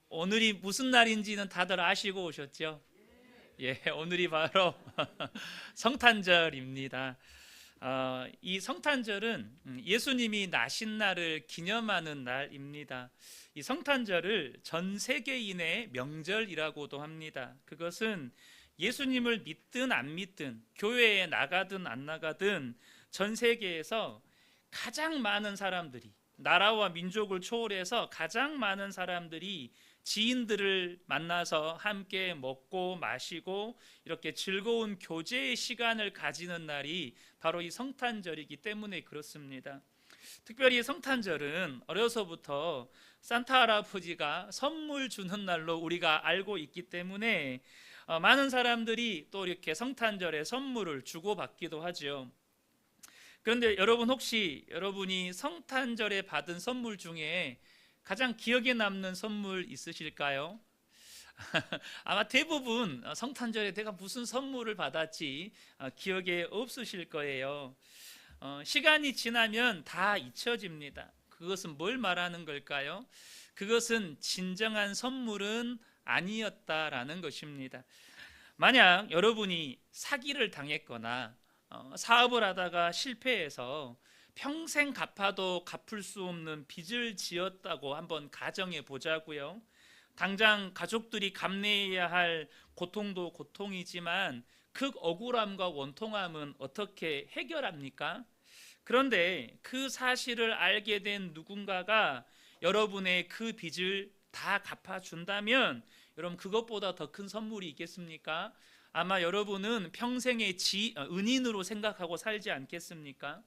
오늘이 무슨 날인지는 다들 아시고 오셨죠? 예, 오늘이 바로 성탄절입니다. 이 성탄절은 예수님이 나신 날을 기념하는 날입니다. 이 성탄절을 전 세계인의 명절이라고도 합니다. 그것은 예수님을 믿든 안 믿든, 교회에 나가든 안 나가든 전 세계에서 가장 많은 사람들이, 나라와 민족을 초월해서 가장 많은 사람들이 지인들을 만나서 함께 먹고 마시고 이렇게 즐거운 교제의 시간을 가지는 날이 바로 이 성탄절이기 때문에 그렇습니다. 특별히 성탄절은 어려서부터 산타 할아버지가 선물 주는 날로 우리가 알고 있기 때문에 많은 사람들이 또 이렇게 성탄절에 선물을 주고받기도 하죠. 그런데 여러분, 혹시 여러분이 성탄절에 받은 선물 중에 가장 기억에 남는 선물 있으실까요? 아마 대부분 성탄절에 내가 무슨 선물을 받았지 기억에 없으실 거예요. 시간이 지나면 다 잊혀집니다. 그것은 뭘 말하는 걸까요? 그것은 진정한 선물은 아니었다라는 것입니다. 만약 여러분이 사기를 당했거나 사업을 하다가 실패해서 평생 갚아도 갚을 수 없는 빚을 지었다고 한번 가정해 보자고요. 당장 가족들이 감내해야 할 고통도 고통이지만 그 억울함과 원통함은 어떻게 해결합니까? 그런데 그 사실을 알게 된 누군가가 여러분의 그 빚을 다 갚아준다면 여러분, 그것보다 더 큰 선물이 있겠습니까? 아마 여러분은 평생의 은인으로 생각하고 살지 않겠습니까?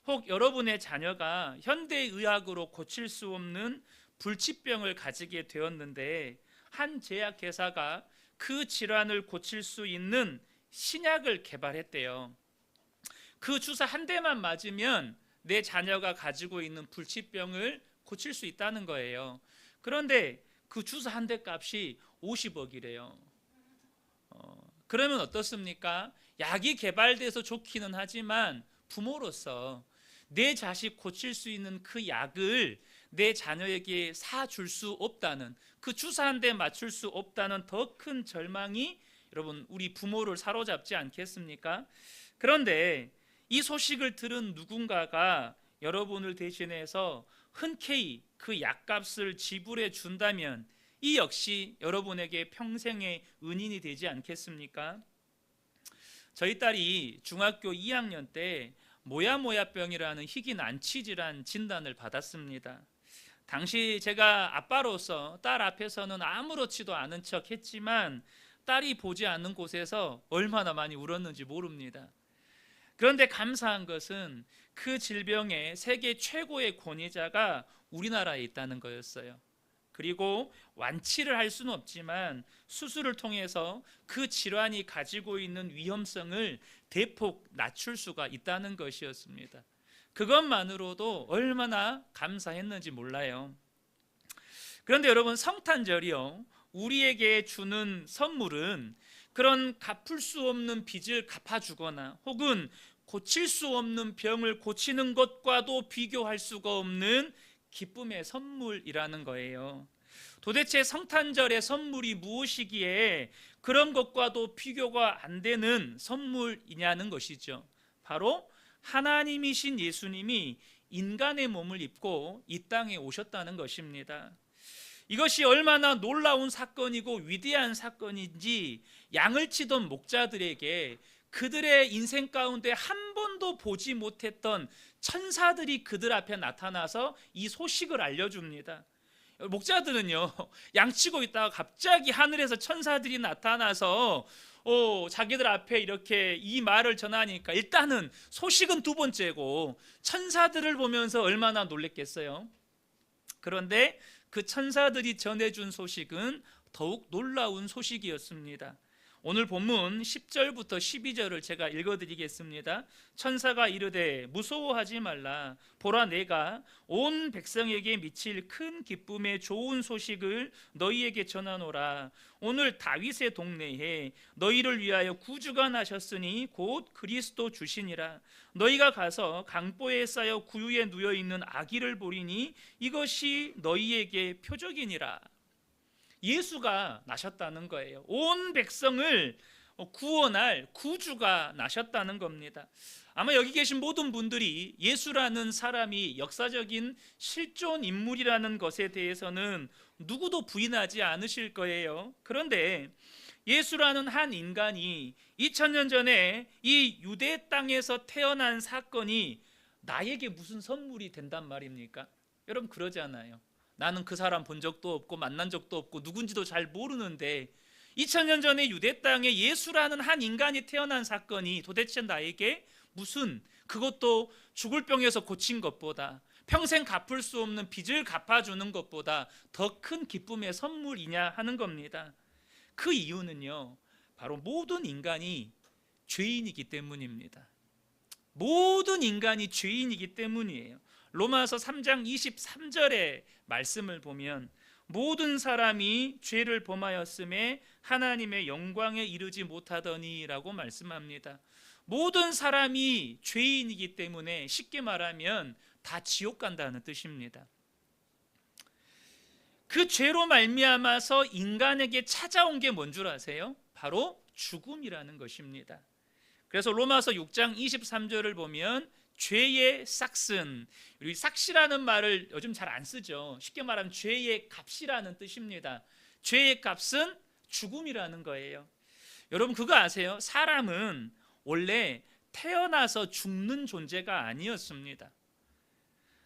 혹 여러분의 자녀가 현대의학으로 고칠 수 없는 불치병을 가지게 되었는데 한 제약회사가 그 질환을 고칠 수 있는 신약을 개발했대요. 그 주사 한 대만 맞으면 내 자녀가 가지고 있는 불치병을 고칠 수 있다는 거예요. 그런데 그 주사 한 대 값이 50억이래요. 그러면 어떻습니까? 약이 개발돼서 좋기는 하지만 부모로서 내 자식 고칠 수 있는 그 약을 내 자녀에게 사줄 수 없다는, 그 주사 한 대 맞출 수 없다는 더 큰 절망이 여러분 우리 부모를 사로잡지 않겠습니까? 그런데 이 소식을 들은 누군가가 여러분을 대신해서 흔쾌히 그 약값을 지불해 준다면 이 역시 여러분에게 평생의 은인이 되지 않겠습니까? 저희 딸이 중학교 2학년 때 모야모야병이라는 희귀 난치 질환 진단을 받았습니다. 당시 제가 아빠로서 딸 앞에서는 아무렇지도 않은 척 했지만 딸이 보지 않는 곳에서 얼마나 많이 울었는지 모릅니다. 그런데 감사한 것은 그 질병의 세계 최고의 권위자가 우리나라에 있다는 거였어요. 그리고 완치를 할 수는 없지만 수술을 통해서 그 질환이 가지고 있는 위험성을 대폭 낮출 수가 있다는 것이었습니다. 그것만으로도 얼마나 감사했는지 몰라요. 그런데 여러분, 성탄절이요, 우리에게 주는 선물은 그런 갚을 수 없는 빚을 갚아주거나 혹은 고칠 수 없는 병을 고치는 것과도 비교할 수가 없는 기쁨의 선물이라는 거예요. 도대체 성탄절의 선물이 무엇이기에 그런 것과도 비교가 안 되는 선물이냐는 것이죠. 바로 하나님이신 예수님이 인간의 몸을 입고 이 땅에 오셨다는 것입니다. 이것이 얼마나 놀라운 사건이고 위대한 사건인지 양을 치던 목자들에게 그들의 인생 가운데 한 번도 보지 못했던 천사들이 그들 앞에 나타나서 이 소식을 알려줍니다. 목자들은요, 양치고 있다가 갑자기 하늘에서 천사들이 나타나서 자기들 앞에 이렇게 이 말을 전하니까 일단은 소식은 두 번째고 천사들을 보면서 얼마나 놀랬겠어요. 그런데 그 천사들이 전해준 소식은 더욱 놀라운 소식이었습니다. 오늘 본문 10절부터 12절을 제가 읽어드리겠습니다. 천사가 이르되 무서워하지 말라. 보라, 내가 온 백성에게 미칠 큰 기쁨의 좋은 소식을 너희에게 전하노라. 오늘 다윗의 동네에 너희를 위하여 구주가 나셨으니 곧 그리스도 주시니라. 너희가 가서 강보에 쌓여 구유에 누워있는 아기를 보리니 이것이 너희에게 표적이니라. 예수가 나셨다는 거예요. 온 백성을 구원할 구주가 나셨다는 겁니다. 아마 여기 계신 모든 분들이 예수라는 사람이 역사적인 실존 인물이라는 것에 대해서는 누구도 부인하지 않으실 거예요. 그런데 예수라는 한 인간이 2000년 전에 이 유대 땅에서 태어난 사건이 나에게 무슨 선물이 된단 말입니까? 여러분, 그러잖아요. 나는 그 사람 본 적도 없고 만난 적도 없고 누군지도 잘 모르는데 2000년 전에 유대 땅에 예수라는 한 인간이 태어난 사건이 도대체 나에게 무슨, 그것도 죽을 병에서 고친 것보다, 평생 갚을 수 없는 빚을 갚아주는 것보다 더 큰 기쁨의 선물이냐 하는 겁니다. 그 이유는요, 바로 모든 인간이 죄인이기 때문입니다. 모든 인간이 죄인이기 때문이에요. 로마서 3장 23절의 말씀을 보면 모든 사람이 죄를 범하였음에 하나님의 영광에 이르지 못하더니라고 말씀합니다. 모든 사람이 죄인이기 때문에 쉽게 말하면 다 지옥 간다는 뜻입니다. 그 죄로 말미암아서 인간에게 찾아온 게 뭔 줄 아세요? 바로 죽음이라는 것입니다. 그래서 로마서 6장 23절을 보면 죄의 삭슨, 우리 삭시라는 말을 요즘 잘 안 쓰죠. 쉽게 말하면 죄의 값이라는 뜻입니다. 죄의 값은 죽음이라는 거예요. 여러분, 그거 아세요? 사람은 원래 태어나서 죽는 존재가 아니었습니다.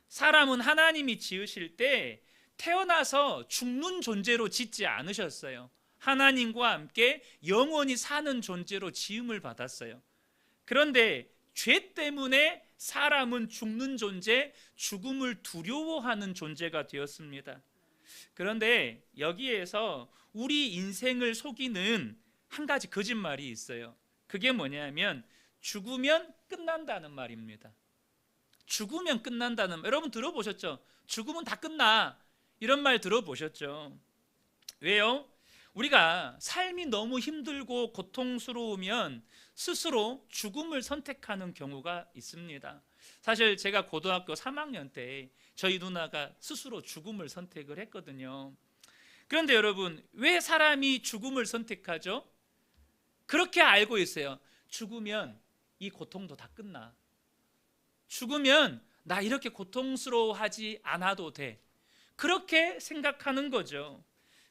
사람은 하나님이 지으실 때 태어나서 죽는 존재로 짓지 않으셨어요. 하나님과 함께 영원히 사는 존재로 지음을 받았어요. 그런데 죄 때문에 사람은 죽는 존재, 죽음을 두려워하는 존재가 되었습니다. 그런데 여기에서 우리 인생을 속이는 한 가지 거짓말이 있어요. 그게 뭐냐면 죽으면 끝난다는 말입니다. 죽으면 끝난다는 말, 여러분 들어보셨죠? 죽으면 다 끝나, 이런 말 들어보셨죠? 왜요? 우리가 삶이 너무 힘들고 고통스러우면 스스로 죽음을 선택하는 경우가 있습니다. 사실 제가 고등학교 3학년 때 저희 누나가 스스로 죽음을 선택을 했거든요. 그런데 여러분, 왜 사람이 죽음을 선택하죠? 그렇게 알고 있어요. 죽으면 이 고통도 다 끝나. 죽으면 나 이렇게 고통스러워하지 않아도 돼. 그렇게 생각하는 거죠.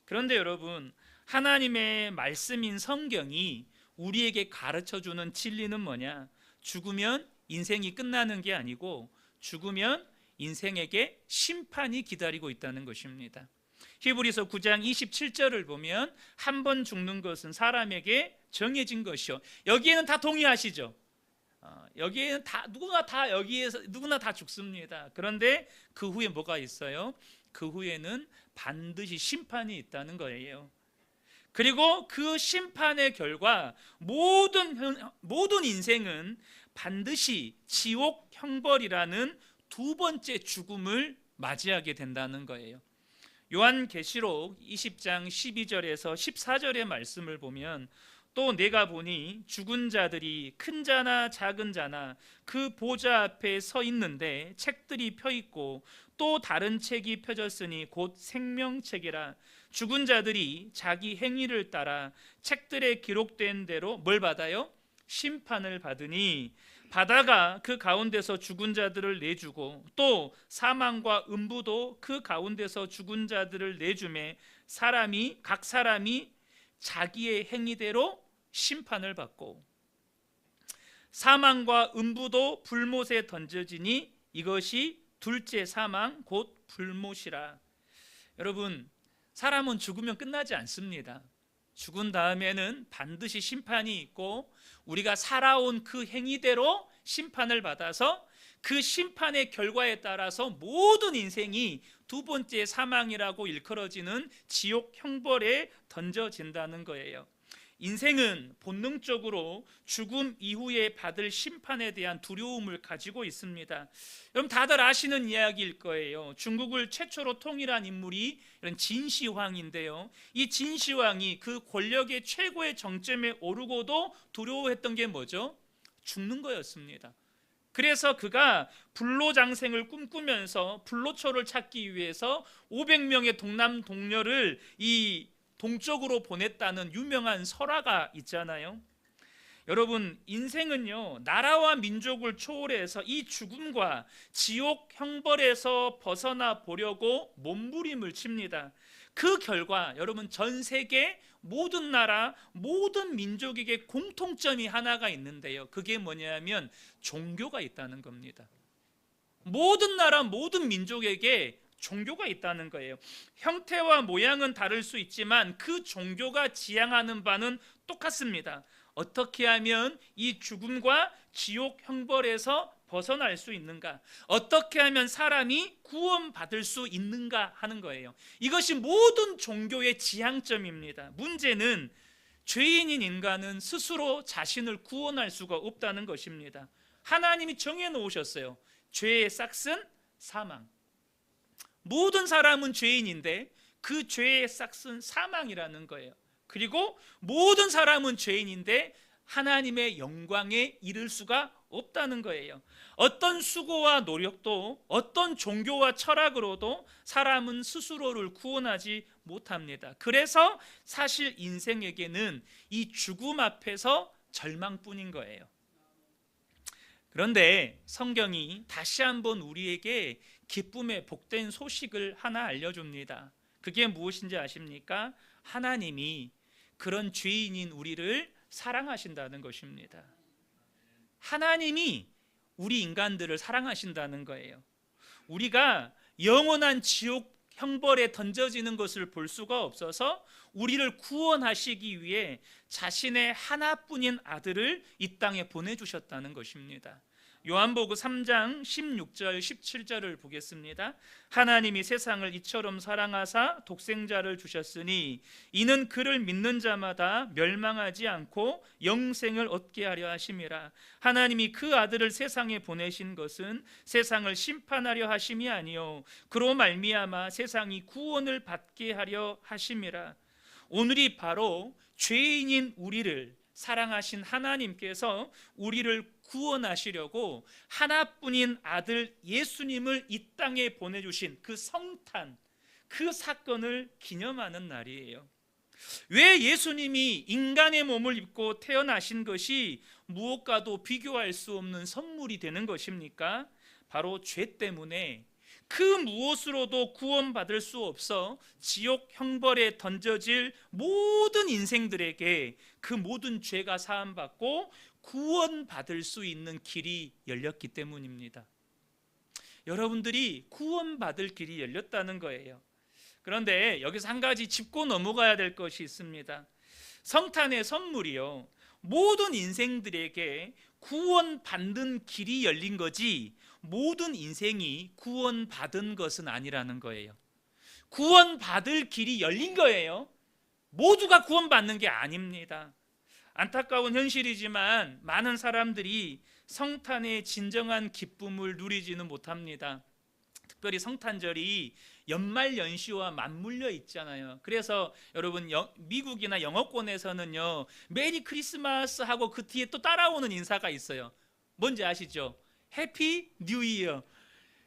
그런데 여러분, 하나님의 말씀인 성경이 우리에게 가르쳐주는 진리는 뭐냐? 죽으면 인생이 끝나는 게 아니고 죽으면 인생에게 심판이 기다리고 있다는 것입니다. 히브리서 9장 27절을 보면 한 번 죽는 것은 사람에게 정해진 것이요. 여기에는 다 동의하시죠? 여기에는 다 누구나 다 죽습니다. 그런데 그 후에 뭐가 있어요? 그 후에는 반드시 심판이 있다는 거예요. 그리고 그 심판의 결과 모든 인생은 반드시 지옥 형벌이라는 두 번째 죽음을 맞이하게 된다는 거예요. 요한계시록 20장 12절에서 14절의 말씀을 보면 또 내가 보니 죽은 자들이 큰 자나 작은 자나 그 보좌 앞에 서 있는데 책들이 펴 있고 또 다른 책이 펴졌으니 곧 생명책이라. 죽은 자들이 자기 행위를 따라 책들에 기록된 대로 뭘 받아요? 심판을 받으니 바다가 그 가운데서 죽은 자들을 내주고 또 사망과 음부도 그 가운데서 죽은 자들을 내주매 각 사람이 자기의 행위대로 심판을 받고 사망과 음부도 불못에 던져지니 이것이 둘째 사망 곧 불못이라. 여러분, 사람은 죽으면 끝나지 않습니다. 죽은 다음에는 반드시 심판이 있고 우리가 살아온 그 행위대로 심판을 받아서 그 심판의 결과에 따라서 모든 인생이 두 번째 사망이라고 일컬어지는 지옥 형벌에 던져진다는 거예요. 인생은 본능적으로 죽음 이후에 받을 심판에 대한 두려움을 가지고 있습니다. 여러분 다들 아시는 이야기일 거예요. 중국을 최초로 통일한 인물이 이런 진시황인데요. 이 진시황이 그 권력의 최고의 정점에 오르고도 두려워했던 게 뭐죠? 죽는 거였습니다. 그래서 그가 불로장생을 꿈꾸면서 불로초를 찾기 위해서 500명의 동남 동료를 이 동쪽으로 보냈다는 유명한 설화가 있잖아요. 여러분 인생은요 나라와 민족을 초월해서 이 죽음과 지옥 형벌에서 벗어나 보려고 몸부림을 칩니다. 그 결과 여러분 전 세계 모든 나라 모든 민족에게 공통점이 하나가 있는데요. 그게 뭐냐면 종교가 있다는 겁니다. 모든 나라 모든 민족에게 종교가 있다는 거예요. 형태와 모양은 다를 수 있지만 그 종교가 지향하는 바는 똑같습니다. 어떻게 하면 이 죽음과 지옥 형벌에서 벗어날 수 있는가? 어떻게 하면 사람이 구원받을 수 있는가 하는 거예요. 이것이 모든 종교의 지향점입니다. 문제는 죄인인 인간은 스스로 자신을 구원할 수가 없다는 것입니다. 하나님이 정해 놓으셨어요. 죄의 싹은 사망. 모든 사람은 죄인인데 그 죄의 싹은 사망이라는 거예요. 그리고 모든 사람은 죄인인데 하나님의 영광에 이를 수가 없다는 거예요. 어떤 수고와 노력도 어떤 종교와 철학으로도 사람은 스스로를 구원하지 못합니다. 그래서 사실 인생에게는 이 죽음 앞에서 절망뿐인 거예요. 그런데 성경이 다시 한번 우리에게 기쁨의 복된 소식을 하나 알려줍니다. 그게 무엇인지 아십니까? 하나님이 그런 죄인인 우리를 사랑하신다는 것입니다. 하나님이 우리 인간들을 사랑하신다는 거예요. 우리가 영원한 지옥 형벌에 던져지는 것을 볼 수가 없어서 우리를 구원하시기 위해 자신의 하나뿐인 아들을 이 땅에 보내주셨다는 것입니다. 요한복음 3장 16절 17절을 보겠습니다. 하나님이 세상을 이처럼 사랑하사 독생자를 주셨으니 이는 그를 믿는 자마다 멸망하지 않고 영생을 얻게 하려 하심이라. 하나님이 그 아들을 세상에 보내신 것은 세상을 심판하려 하심이 아니요 그로 말미암아 세상이 구원을 받게 하려 하심이라. 오늘이 바로 죄인인 우리를 사랑하신 하나님께서 우리를 구원하시려고 하나뿐인 아들 예수님을 이 땅에 보내주신 그 성탄, 그 사건을 기념하는 날이에요. 왜 예수님이 인간의 몸을 입고 태어나신 것이 무엇과도 비교할 수 없는 선물이 되는 것입니까? 바로 죄 때문에 그 무엇으로도 구원받을 수 없어 지옥 형벌에 던져질 모든 인생들에게 그 모든 죄가 사함받고 구원받을 수 있는 길이 열렸기 때문입니다. 여러분들이 구원받을 길이 열렸다는 거예요. 그런데 여기서 한 가지 짚고 넘어가야 될 것이 있습니다. 성탄의 선물이요 모든 인생들에게 구원받는 길이 열린 거지 모든 인생이 구원받은 것은 아니라는 거예요. 구원받을 길이 열린 거예요. 모두가 구원받는 게 아닙니다. 안타까운 현실이지만 많은 사람들이 성탄의 진정한 기쁨을 누리지는 못합니다. 특별히 성탄절이 연말연시와 맞물려 있잖아요. 그래서 여러분 미국이나 영어권에서는요 메리 크리스마스 하고 그 뒤에 또 따라오는 인사가 있어요. 뭔지 아시죠? 해피 뉴 이어.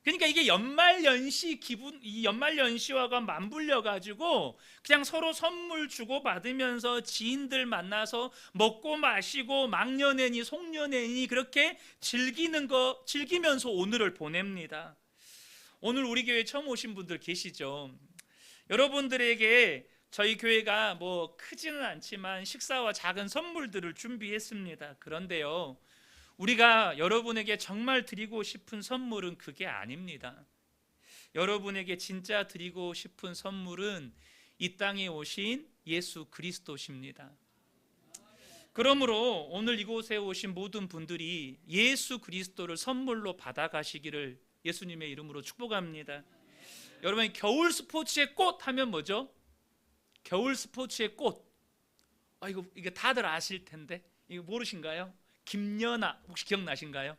그러니까 이게 연말연시 기분, 이 연말연시와가 맞물려 가지고 그냥 서로 선물 주고 받으면서 지인들 만나서 먹고 마시고 막년회니 송년회니 그렇게 즐기면서 오늘을 보냅니다. 오늘 우리 교회 처음 오신 분들 계시죠? 여러분들에게 저희 교회가 뭐 크지는 않지만 식사와 작은 선물들을 준비했습니다. 그런데요 우리가 여러분에게 정말 드리고 싶은 선물은 그게 아닙니다. 여러분에게 진짜 드리고 싶은 선물은 이 땅에 오신 예수 그리스도십니다. 그러므로 오늘 이곳에 오신 모든 분들이 예수 그리스도를 선물로 받아가시기를 예수님의 이름으로 축복합니다. 여러분 겨울 스포츠의 꽃 하면 뭐죠? 겨울 스포츠의 꽃 이거 다들 아실 텐데 이거 모르신가요? 김연아 혹시 기억나신가요?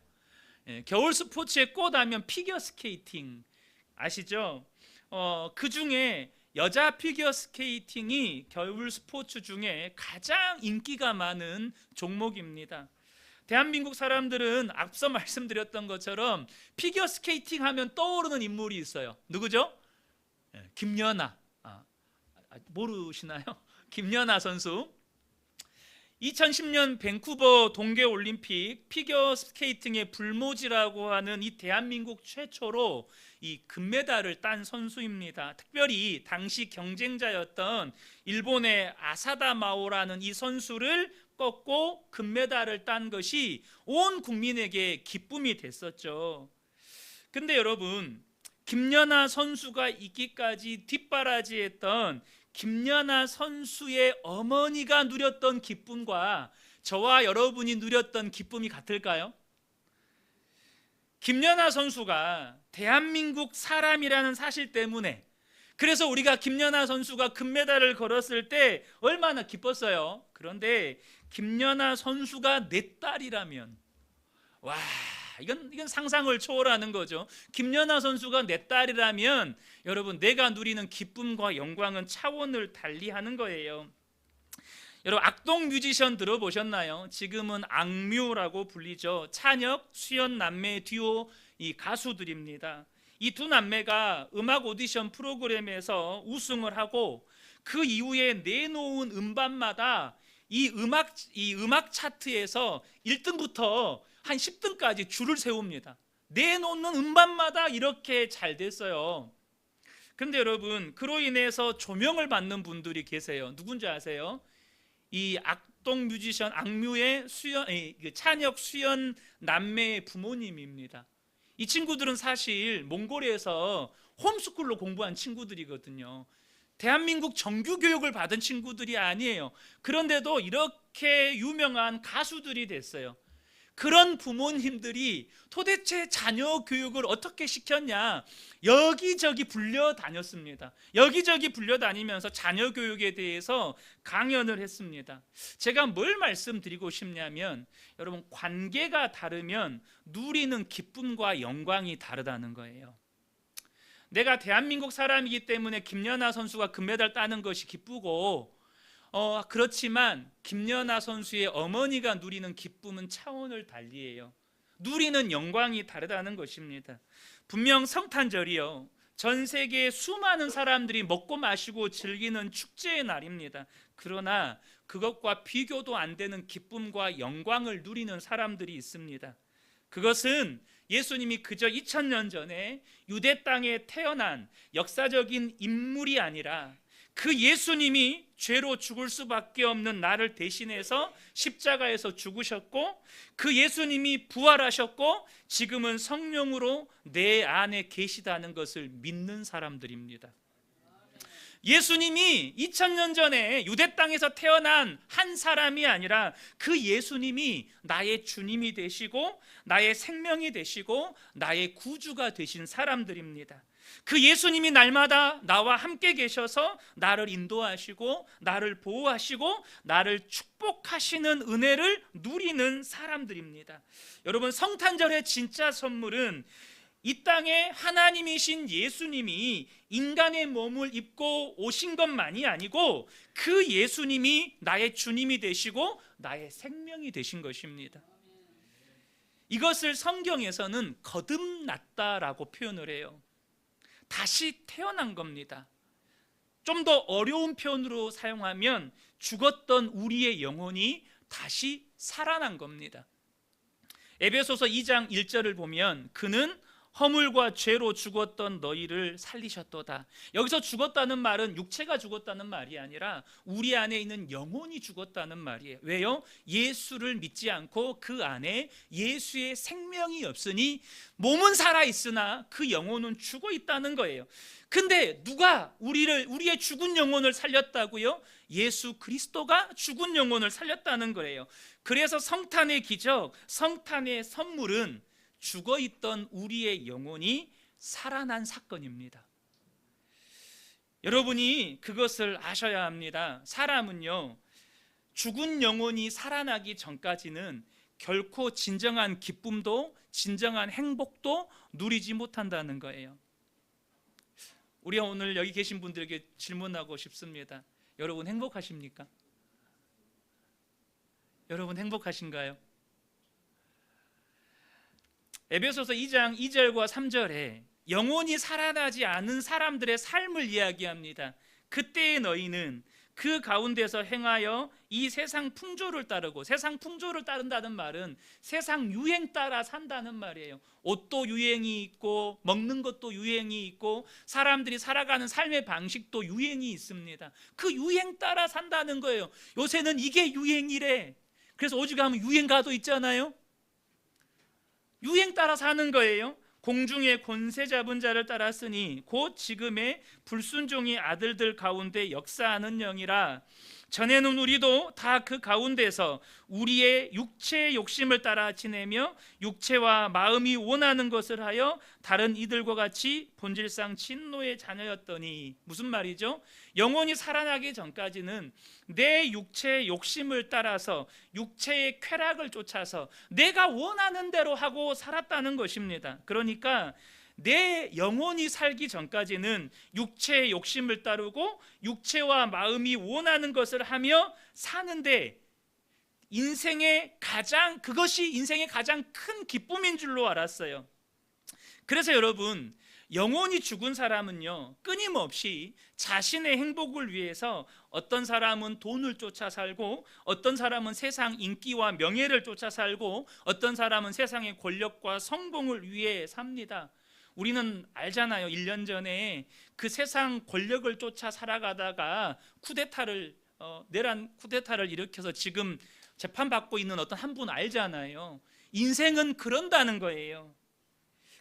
예, 겨울 스포츠의 꽃하면 피겨 스케이팅 아시죠? 그 중에 여자 피겨 스케이팅이 겨울 스포츠 중에 가장 인기가 많은 종목입니다. 대한민국 사람들은 앞서 말씀드렸던 것처럼 피겨 스케이팅 하면 떠오르는 인물이 있어요. 누구죠? 김연아. 모르시나요? 김연아 선수. 2010년 밴쿠버 동계올림픽 피겨 스케이팅의 불모지라고 하는 이 대한민국 최초로 이 금메달을 딴 선수입니다. 특별히 당시 경쟁자였던 일본의 아사다 마오라는 이 선수를 꺾고 금메달을 딴 것이 온 국민에게 기쁨이 됐었죠. 근데 여러분, 김연아 선수가 있기까지 뒷바라지했던 김연아 선수의 어머니가 누렸던 기쁨과 저와 여러분이 누렸던 기쁨이 같을까요? 김연아 선수가 대한민국 사람이라는 사실 때문에, 그래서 우리가 김연아 선수가 금메달을 걸었을 때 얼마나 기뻤어요. 그런데 김연아 선수가 내 딸이라면, 와, 이건 상상을 초월하는 거죠. 김연아 선수가 내 딸이라면 여러분, 내가 누리는 기쁨과 영광은 차원을 달리하는 거예요. 여러분, 악동 뮤지션 들어보셨나요? 지금은 악뮤라고 불리죠. 찬혁, 수연 남매 듀오 이 가수들입니다. 이 두 남매가 음악 오디션 프로그램에서 우승을 하고 그 이후에 내놓은 음반마다 이 음악 차트에서 1등부터 한 10등까지 줄을 세웁니다. 내놓는 음반마다 이렇게 잘 됐어요. 그런데 여러분, 그로 인해서 조명을 받는 분들이 계세요. 누군지 아세요? 이 악동 뮤지션 악뮤의 찬혁 수연 남매의 부모님입니다. 이 친구들은 사실 몽골에서 홈스쿨로 공부한 친구들이거든요. 대한민국 정규 교육을 받은 친구들이 아니에요. 그런데도 이렇게 유명한 가수들이 됐어요. 그런 부모님들이 도대체 자녀 교육을 어떻게 시켰냐, 여기저기 불려다녔습니다. 여기저기 불려다니면서 자녀 교육에 대해서 강연을 했습니다. 제가 뭘 말씀드리고 싶냐면, 여러분, 관계가 다르면 누리는 기쁨과 영광이 다르다는 거예요. 내가 대한민국 사람이기 때문에 김연아 선수가 금메달 따는 것이 기쁘고, 그렇지만 김연아 선수의 어머니가 누리는 기쁨은 차원을 달리해요. 누리는 영광이 다르다는 것입니다. 분명 성탄절이요, 전 세계의 수많은 사람들이 먹고 마시고 즐기는 축제의 날입니다. 그러나 그것과 비교도 안 되는 기쁨과 영광을 누리는 사람들이 있습니다. 그것은 예수님이 그저 2000년 전에 유대 땅에 태어난 역사적인 인물이 아니라 그 예수님이 죄로 죽을 수밖에 없는 나를 대신해서 십자가에서 죽으셨고, 그 예수님이 부활하셨고 지금은 성령으로 내 안에 계시다는 것을 믿는 사람들입니다. 예수님이 2000년 전에 유대 땅에서 태어난 한 사람이 아니라 그 예수님이 나의 주님이 되시고 나의 생명이 되시고 나의 구주가 되신 사람들입니다. 그 예수님이 날마다 나와 함께 계셔서 나를 인도하시고 나를 보호하시고 나를 축복하시는 은혜를 누리는 사람들입니다. 여러분, 성탄절의 진짜 선물은 이 땅에 하나님이신 예수님이 인간의 몸을 입고 오신 것만이 아니고 그 예수님이 나의 주님이 되시고 나의 생명이 되신 것입니다. 이것을 성경에서는 거듭났다라고 표현을 해요. 다시 태어난 겁니다. 좀 더 어려운 표현으로 사용하면 죽었던 우리의 영혼이 다시 살아난 겁니다. 에베소서 2장 1절을 보면 그는 허물과 죄로 죽었던 너희를 살리셨도다. 여기서 죽었다는 말은 육체가 죽었다는 말이 아니라 우리 안에 있는 영혼이 죽었다는 말이에요. 왜요? 예수를 믿지 않고 그 안에 예수의 생명이 없으니 몸은 살아있으나 그 영혼은 죽어 있다는 거예요. 근데 누가 우리의 죽은 영혼을 살렸다고요? 예수 그리스도가 죽은 영혼을 살렸다는 거예요. 그래서 성탄의 기적, 성탄의 선물은 죽어있던 우리의 영혼이 살아난 사건입니다. 여러분이 그것을 아셔야 합니다. 사람은요, 죽은 영혼이 살아나기 전까지는 결코 진정한 기쁨도 진정한 행복도 누리지 못한다는 거예요. 우리가 오늘 여기 계신 분들에게 질문하고 싶습니다. 여러분 행복하십니까? 여러분 행복하신가요? 에베소서 2장 2절과 3절에 영혼이 살아나지 않은 사람들의 삶을 이야기합니다. 그때의 너희는 그 가운데서 행하여 이 세상 풍조를 따르고, 세상 풍조를 따른다는 말은 세상 유행 따라 산다는 말이에요. 옷도 유행이 있고 먹는 것도 유행이 있고 사람들이 살아가는 삶의 방식도 유행이 있습니다. 그 유행 따라 산다는 거예요. 요새는 이게 유행이래. 그래서 오죽하면 유행가도 있잖아요. 유행 따라 사는 거예요. 공중의 권세 잡은 자를 따랐으니 곧 지금의 불순종의 아들들 가운데 역사하는 영이라. 전에는 우리도 다 그 가운데서 우리의 육체의 욕심을 따라 지내며 육체와 마음이 원하는 것을 하여 다른 이들과 같이 본질상 진노의 자녀였더니. 무슨 말이죠? 영혼이 살아나기 전까지는 내 육체의 욕심을 따라서 육체의 쾌락을 쫓아서 내가 원하는 대로 하고 살았다는 것입니다. 그러니까 내 영혼이 살기 전까지는 육체의 욕심을 따르고 육체와 마음이 원하는 것을 하며 사는데 그것이 인생의 가장 큰 기쁨인 줄로 알았어요. 그래서 여러분, 영혼이 죽은 사람은요, 끊임없이 자신의 행복을 위해서 어떤 사람은 돈을 쫓아 살고, 어떤 사람은 세상 인기와 명예를 쫓아 살고, 어떤 사람은 세상의 권력과 성공을 위해 삽니다. 우리는 알잖아요. 1년 전에 그 세상 권력을 쫓아 살아가다가 내란 쿠데타를 일으켜서 지금 재판받고 있는 어떤 한 분 알잖아요. 인생은 그런다는 거예요.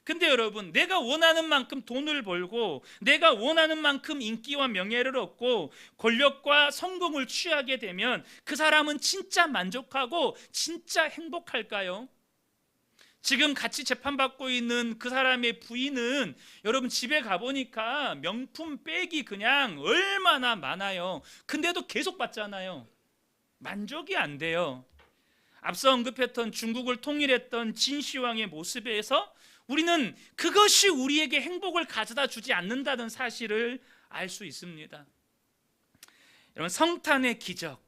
근데 여러분, 내가 원하는 만큼 돈을 벌고 내가 원하는 만큼 인기와 명예를 얻고 권력과 성공을 취하게 되면 그 사람은 진짜 만족하고 진짜 행복할까요? 지금 같이 재판받고 있는 그 사람의 부인은 여러분 집에 가보니까 명품 백이 그냥 얼마나 많아요. 근데도 계속 받잖아요. 만족이 안 돼요. 앞서 언급했던 중국을 통일했던 진시황의 모습에서 우리는 그것이 우리에게 행복을 가져다 주지 않는다는 사실을 알 수 있습니다. 여러분, 성탄의 기적,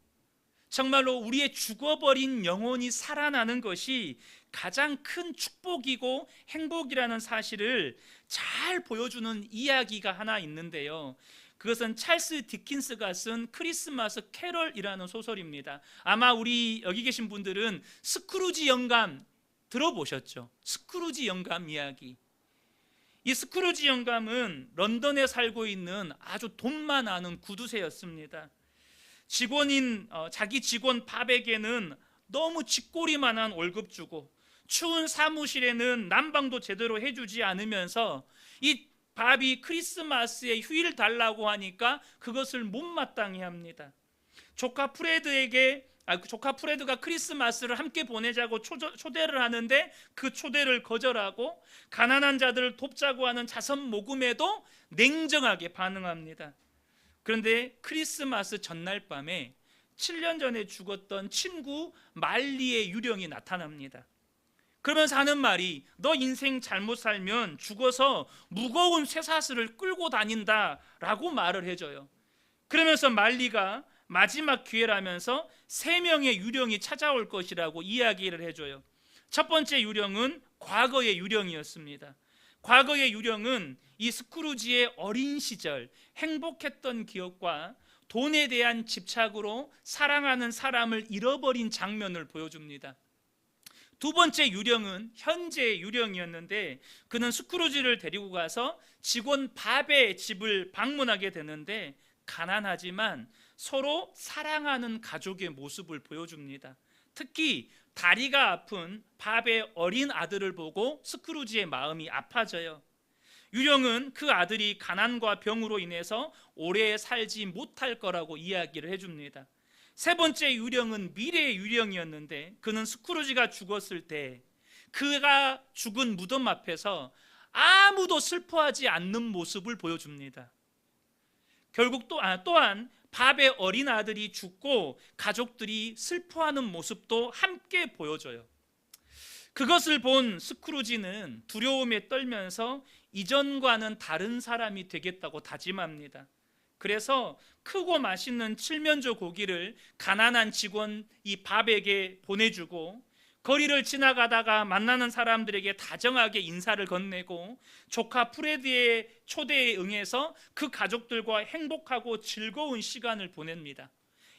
정말로 우리의 죽어버린 영혼이 살아나는 것이 가장 큰 축복이고 행복이라는 사실을 잘 보여주는 이야기가 하나 있는데요. 그것은 찰스 디킨스가 쓴 크리스마스 캐럴이라는 소설입니다. 아마 우리 여기 계신 분들은 스크루지 영감 들어보셨죠? 스크루지 영감 이야기. 이 스크루지 영감은 런던에 살고 있는 아주 돈만 아는 구두쇠였습니다. 자기 직원 밥에게는 너무 쥐꼬리만한 월급 주고 추운 사무실에는 난방도 제대로 해주지 않으면서 이 밥이 크리스마스에 휴일 달라고 하니까 그것을 못마땅해 합니다. 조카 프레드가 크리스마스를 함께 보내자고 초대를 하는데 그 초대를 거절하고 가난한 자들을 돕자고 하는 자선 모금에도 냉정하게 반응합니다. 그런데 크리스마스 전날 밤에 7년 전에 죽었던 친구 말리의 유령이 나타납니다. 그러면서 하는 말이, 너 인생 잘못 살면 죽어서 무거운 쇠사슬을 끌고 다닌다라고 말을 해줘요. 그러면서 말리가 마지막 기회라면서 3명의 유령이 찾아올 것이라고 이야기를 해줘요. 첫 번째 유령은 과거의 유령이었습니다. 과거의 유령은 이 스크루지의 어린 시절 행복했던 기억과 돈에 대한 집착으로 사랑하는 사람을 잃어버린 장면을 보여줍니다. 두 번째 유령은 현재의 유령이었는데 그는 스크루지를 데리고 가서 직원 밥의 집을 방문하게 되는데 가난하지만 서로 사랑하는 가족의 모습을 보여줍니다. 특히 다리가 아픈 밥의 어린 아들을 보고 스크루지의 마음이 아파져요. 유령은 그 아들이 가난과 병으로 인해서 오래 살지 못할 거라고 이야기를 해줍니다. 세 번째 유령은 미래의 유령이었는데 그는 스크루지가 죽었을 때 그가 죽은 무덤 앞에서 아무도 슬퍼하지 않는 모습을 보여줍니다. 결국 또한 밥의 어린 아들이 죽고 가족들이 슬퍼하는 모습도 함께 보여줘요. 그것을 본 스크루지는 두려움에 떨면서 이전과는 다른 사람이 되겠다고 다짐합니다. 그래서 크고 맛있는 칠면조 고기를 가난한 직원 이 밥에게 보내주고, 거리를 지나가다가 만나는 사람들에게 다정하게 인사를 건네고, 조카 프레드의 초대에 응해서 그 가족들과 행복하고 즐거운 시간을 보냅니다.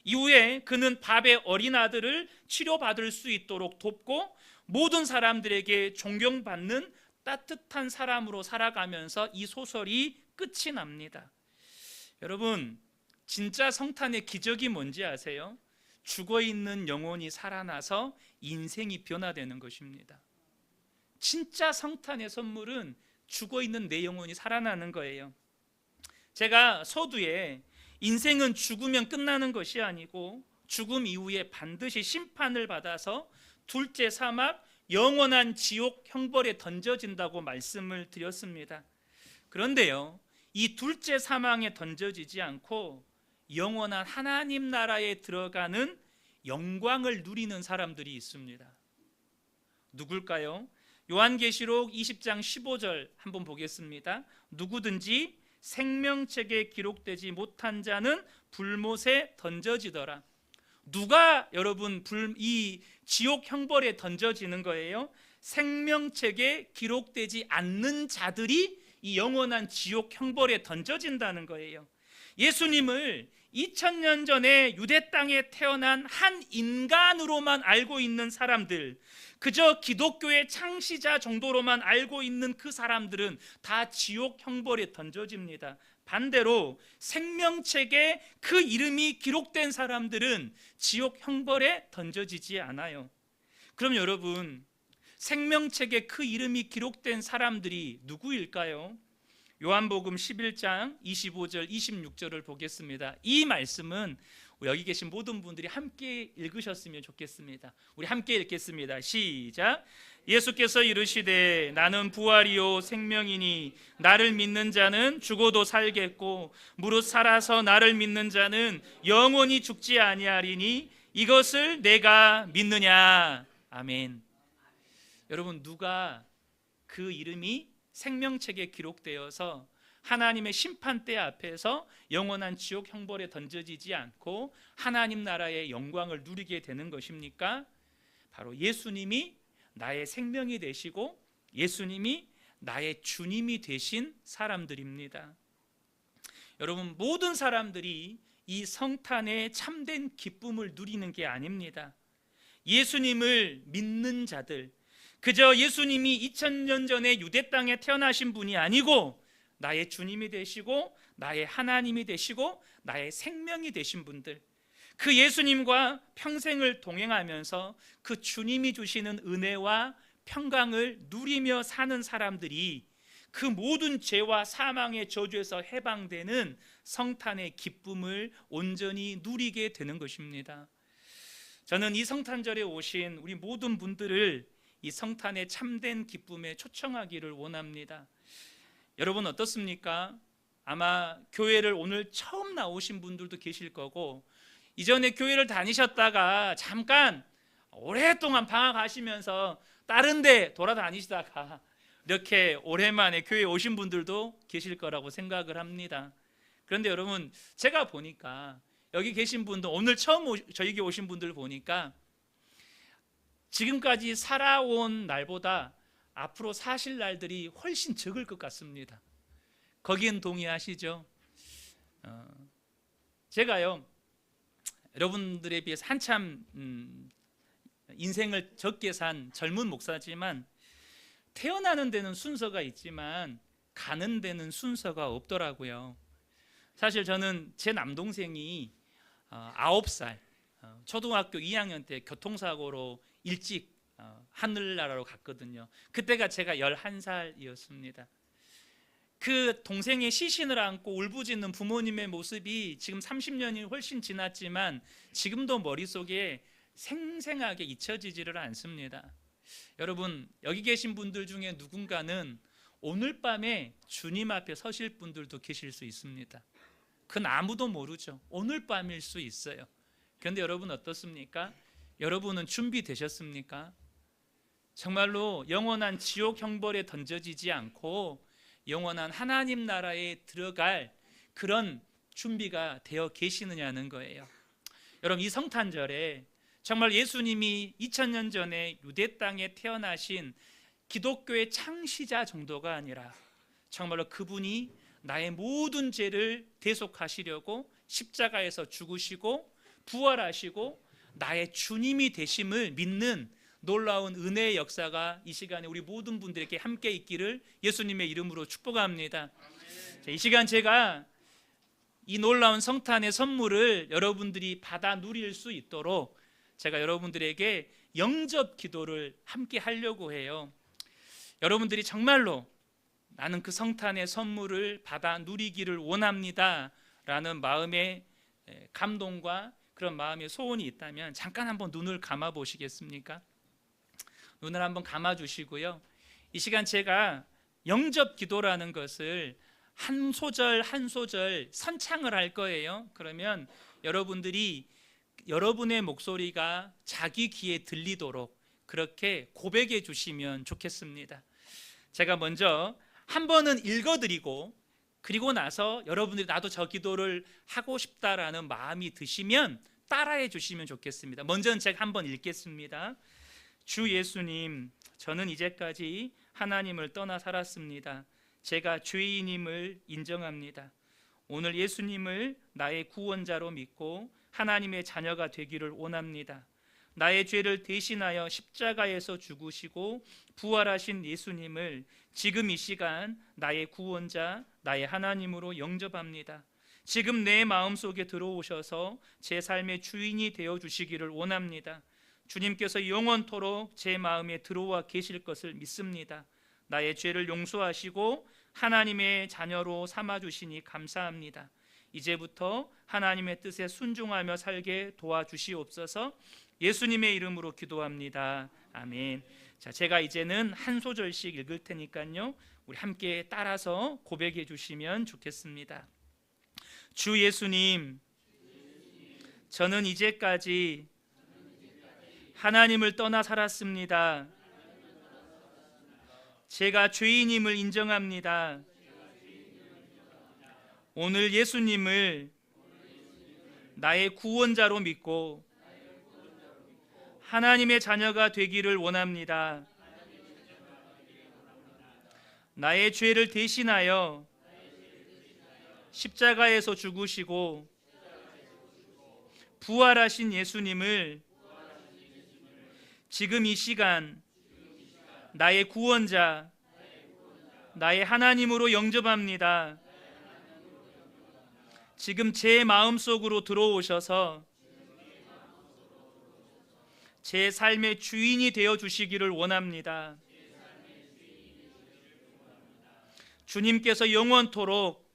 이후에 그는 밥의 어린 아들을 치료받을 수 있도록 돕고, 모든 사람들에게 존경받는 따뜻한 사람으로 살아가면서 이 소설이 끝이 납니다. 여러분, 진짜 성탄의 기적이 뭔지 아세요? 죽어있는 영혼이 살아나서 인생이 변화되는 것입니다. 진짜 성탄의 선물은 죽어있는 내 영혼이 살아나는 거예요. 제가 서두에 인생은 죽으면 끝나는 것이 아니고 죽음 이후에 반드시 심판을 받아서 둘째 사막, 영원한 지옥 형벌에 던져진다고 말씀을 드렸습니다. 그런데요, 이 둘째 사망에 던져지지 않고 영원한 하나님 나라에 들어가는 영광을 누리는 사람들이 있습니다. 누굴까요? 요한계시록 20장 15절 한번 보겠습니다. 누구든지 생명책에 기록되지 못한 자는 불못에 던져지더라. 누가 여러분 이 지옥 형벌에 던져지는 거예요? 생명책에 기록되지 않는 자들이 이 영원한 지옥 형벌에 던져진다는 거예요. 예수님을 2000년 전에 유대 땅에 태어난 한 인간으로만 알고 있는 사람들, 그저 기독교의 창시자 정도로만 알고 있는 그 사람들은 다 지옥 형벌에 던져집니다. 반대로 생명책에 그 이름이 기록된 사람들은 지옥 형벌에 던져지지 않아요. 그럼 여러분, 생명책에 그 이름이 기록된 사람들이 누구일까요? 요한복음 11장 25절 26절을 보겠습니다. 이 말씀은 여기 계신 모든 분들이 함께 읽으셨으면 좋겠습니다. 우리 함께 읽겠습니다. 시작. 예수께서 이르시되 나는 부활이요 생명이니 나를 믿는 자는 죽어도 살겠고 무릇 살아서 나를 믿는 자는 영원히 죽지 아니하리니 이것을 내가 믿느냐. 아멘. 여러분, 누가 그 이름이 생명책에 기록되어서 하나님의 심판대 앞에서 영원한 지옥 형벌에 던져지지 않고 하나님 나라의 영광을 누리게 되는 것입니까? 바로 예수님이 나의 생명이 되시고 예수님이 나의 주님이 되신 사람들입니다. 여러분, 모든 사람들이 이 성탄의 참된 기쁨을 누리는 게 아닙니다. 예수님을 믿는 자들, 그저 예수님이 2000년 전에 유대 땅에 태어나신 분이 아니고 나의 주님이 되시고 나의 하나님이 되시고 나의 생명이 되신 분들, 그 예수님과 평생을 동행하면서 그 주님이 주시는 은혜와 평강을 누리며 사는 사람들이 그 모든 죄와 사망의 저주에서 해방되는 성탄의 기쁨을 온전히 누리게 되는 것입니다. 저는 이 성탄절에 오신 우리 모든 분들을 이 성탄의 참된 기쁨에 초청하기를 원합니다. 여러분 어떻습니까? 아마 교회를 오늘 처음 나오신 분들도 계실 거고, 이전에 교회를 다니셨다가 잠깐 오랫동안 방학하시면서 다른 데 돌아다니시다가 이렇게 오랜만에 교회에 오신 분들도 계실 거라고 생각을 합니다. 그런데 여러분, 제가 보니까 여기 계신 분들, 오늘 처음 저에게 오신 분들 보니까 지금까지 살아온 날보다 앞으로 사실 날들이 훨씬 적을 것 같습니다. 거기엔 동의하시죠? 제가요, 여러분들에 비해서 한참 인생을 적게 산 젊은 목사지만 태어나는 데는 순서가 있지만 가는 데는 순서가 없더라고요. 사실 저는 제 남동생이 9살 초등학교 2학년 때 교통사고로 일찍 하늘나라로 갔거든요. 그때가 제가 11살이었습니다. 그 동생의 시신을 안고 울부짖는 부모님의 모습이 지금 30년이 훨씬 지났지만 지금도 머릿속에 생생하게 잊혀지지를 않습니다. 여러분, 여기 계신 분들 중에 누군가는 오늘 밤에 주님 앞에 서실 분들도 계실 수 있습니다. 그건 아무도 모르죠. 오늘 밤일 수 있어요. 그런데 여러분 어떻습니까? 여러분은 준비되셨습니까? 정말로 영원한 지옥 형벌에 던져지지 않고 영원한 하나님 나라에 들어갈 그런 준비가 되어 계시느냐는 거예요. 여러분, 이 성탄절에 정말 예수님이 2000년 전에 유대 땅에 태어나신 기독교의 창시자 정도가 아니라 정말로 그분이 나의 모든 죄를 대속하시려고 십자가에서 죽으시고 부활하시고 나의 주님이 되심을 믿는 놀라운 은혜의 역사가 이 시간에 우리 모든 분들에게 함께 있기를 예수님의 이름으로 축복합니다. 이 시간 제가 이 놀라운 성탄의 선물을 여러분들이 받아 누릴 수 있도록 제가 여러분들에게 영접 기도를 함께 하려고 해요. 여러분들이 정말로 나는 그 성탄의 선물을 받아 누리기를 원합니다 라는 마음의 감동과 그런 마음의 소원이 있다면 잠깐 한번 눈을 감아 보시겠습니까? 눈을 한번 감아 주시고요. 이 시간 제가 영접 기도라는 것을 한 소절 한 소절 선창을 할 거예요. 그러면 여러분들이 여러분의 목소리가 자기 귀에 들리도록 그렇게 고백해 주시면 좋겠습니다. 제가 먼저 한 번은 읽어드리고 그리고 나서 여러분들이 나도 저 기도를 하고 싶다라는 마음이 드시면 따라해 주시면 좋겠습니다. 먼저는 제가 한번 읽겠습니다. 주 예수님, 저는 이제까지 하나님을 떠나 살았습니다. 제가 죄인임을 인정합니다. 오늘 예수님을 나의 구원자로 믿고 하나님의 자녀가 되기를 원합니다. 나의 죄를 대신하여 십자가에서 죽으시고 부활하신 예수님을 지금 이 시간 나의 구원자, 나의 하나님으로 영접합니다. 지금 내 마음속에 들어오셔서 제 삶의 주인이 되어주시기를 원합니다. 주님께서 영원토록 제 마음에 들어와 계실 것을 믿습니다. 나의 죄를 용서하시고 하나님의 자녀로 삼아주시니 감사합니다. 이제부터 하나님의 뜻에 순종하며 살게 도와주시옵소서. 예수님의 이름으로 기도합니다. 아멘. 자, 제가 이제는 한 소절씩 읽을 테니까요, 우리 함께 따라서 고백해 주시면 좋겠습니다. 주 예수님, 저는 이제까지 하나님을 떠나 살았습니다. 제가 죄인임을 인정합니다. 오늘 예수님을 나의 구원자로 믿고 하나님의 자녀가 되기를 원합니다. 나의 죄를 대신하여 십자가에서 죽으시고 부활하신 예수님을 지금 이 시간 나의 구원자, 나의 하나님으로 영접합니다. 지금 제 마음속으로 들어오셔서 제 삶의 주인이 되어 주시기를 원합니다. 주님께서 영원토록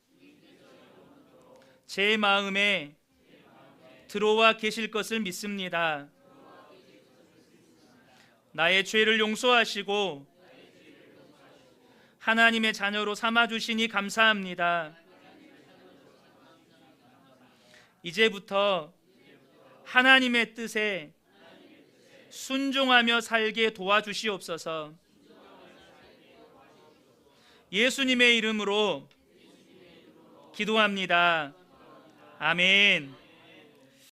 제 마음에 들어와 계실 것을 믿습니다. 나의 죄를 용서하시고 하나님의 자녀로 삼아주시니 감사합니다. 이제부터 하나님의 뜻에 순종하며 살게 도와주시옵소서. 예수님의 이름으로 기도합니다. 아멘.